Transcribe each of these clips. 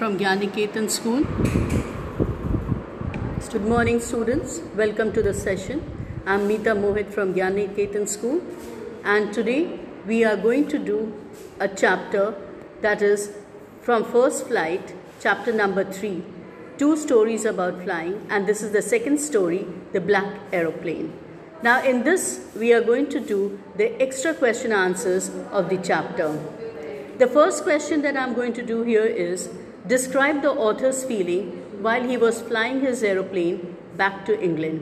from Gyaniketan School. Good morning, students. Welcome to the session. I'm Meeta Mohit from Gyaniketan School, and today we are going to do a chapter that is from First Flight, chapter number 3. 2 stories about flying, and this is the second story, The Black Aeroplane. Now in this, we are going to do the extra question answers of the chapter. The first question that I'm going to do here is, describe the author's feeling while he was flying his aeroplane back to England.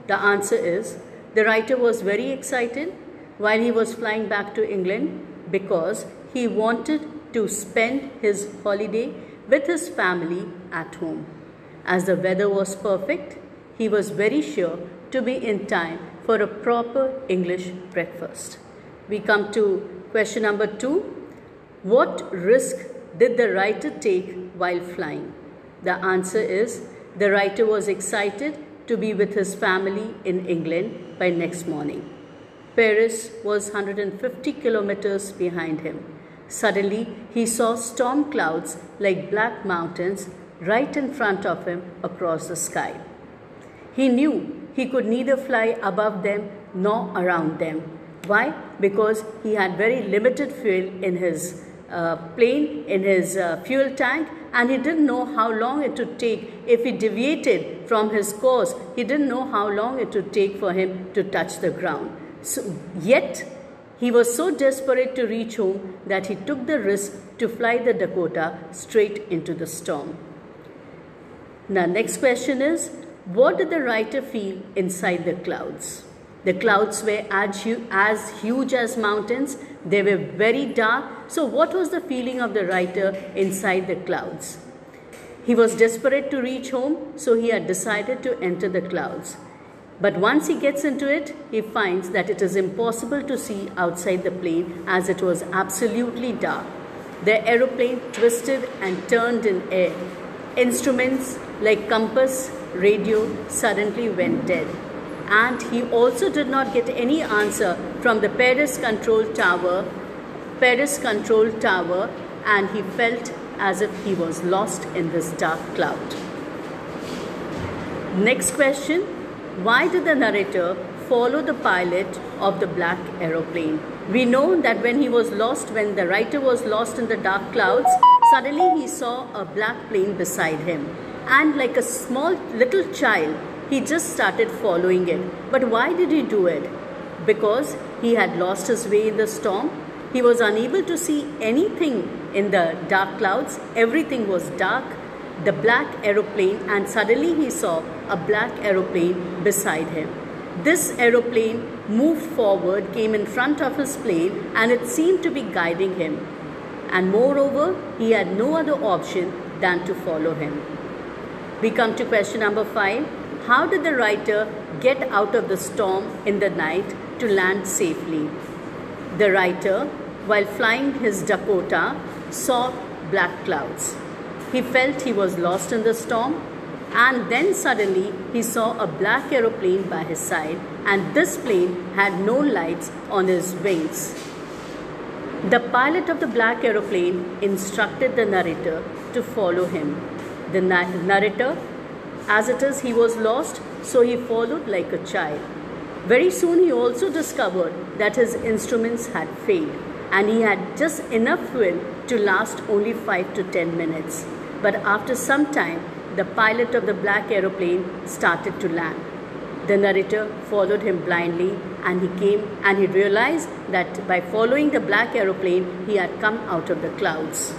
The answer is, the writer was very excited while he was flying back to England because he wanted to spend his holiday with his family at home. As the weather was perfect, he was very sure to be in time for a proper English breakfast. We come to question number 2. What risk did the writer take while flying? The answer is, the writer was excited to be with his family in England by next morning. Paris was 150 kilometers behind him. Suddenly, he saw storm clouds like black mountains right in front of him across the sky. He knew he could neither fly above them nor around them. Why? Because he had very limited fuel in his plane, in his fuel tank, and he didn't know how long it would take if he deviated from his course. He didn't know how long it would take for him to touch the ground. Yet, he was so desperate to reach home that he took the risk to fly the Dakota straight into the storm. Now, next question is, what did the writer feel inside the clouds? The clouds were as huge as mountains. They were very dark. So what was the feeling of the writer inside the clouds? He was desperate to reach home, so he had decided to enter the clouds. But once he gets into it, he finds that it is impossible to see outside the plane as it was absolutely dark. The aeroplane twisted and turned in air. Instruments like compass, radio suddenly went dead. And he also did not get any answer from the Paris control tower, and he felt as if he was lost in this dark cloud. Next question, why did the narrator follow the pilot of the black aeroplane? We know that when the writer was lost in the dark clouds, suddenly he saw a black plane beside him. And like a small little child, he just started following it. But why did he do it? Because he had lost his way in the storm. He was unable to see anything in the dark clouds. Everything was dark. The black aeroplane, and suddenly he saw a black aeroplane beside him. This aeroplane moved forward, came in front of his plane, and it seemed to be guiding him. And moreover, he had no other option than to follow him. We come to question number 5. How did the writer get out of the storm in the night to land safely? The writer, while flying his Dakota, saw black clouds. He felt he was lost in the storm, and then suddenly he saw a black aeroplane by his side, and this plane had no lights on his wings. The pilot of the black aeroplane instructed the narrator to follow him. The narrator, as it is, he was lost, so he followed like a child. Very soon he also discovered that his instruments had failed, and he had just enough fuel to last only 5 to 10 minutes. But after some time, the pilot of the black aeroplane started to land. The narrator followed him blindly, and he realized that by following the black aeroplane, he had come out of the clouds.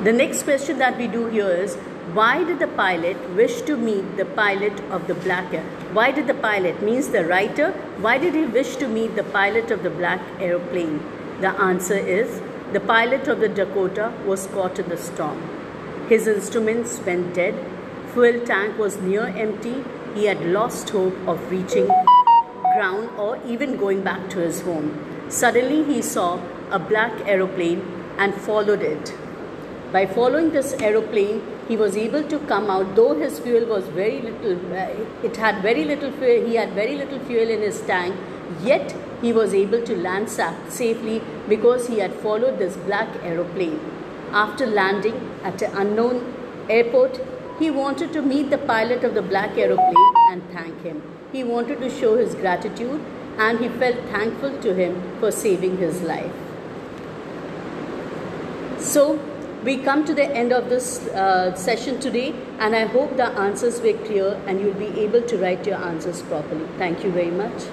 The next question that we do here is, why did the pilot wish to meet the pilot of the black aeroplane? Why did the pilot, means the writer, why did he wish to meet the pilot of the black aeroplane? The answer is, the pilot of the Dakota was caught in the storm. His instruments went dead. Fuel tank was near empty. He had lost hope of reaching ground or even going back to his home. Suddenly he saw a black aeroplane and followed it. By following this aeroplane, he was able to come out, though his fuel was very little, he had very little fuel in his tank, yet he was able to land safely because he had followed this black aeroplane. After landing at an unknown airport, he wanted to meet the pilot of the black aeroplane and thank him. He wanted to show his gratitude, and he felt thankful to him for saving his life. So, we come to the end of this session today, and I hope the answers were clear and you'll be able to write your answers properly. Thank you very much.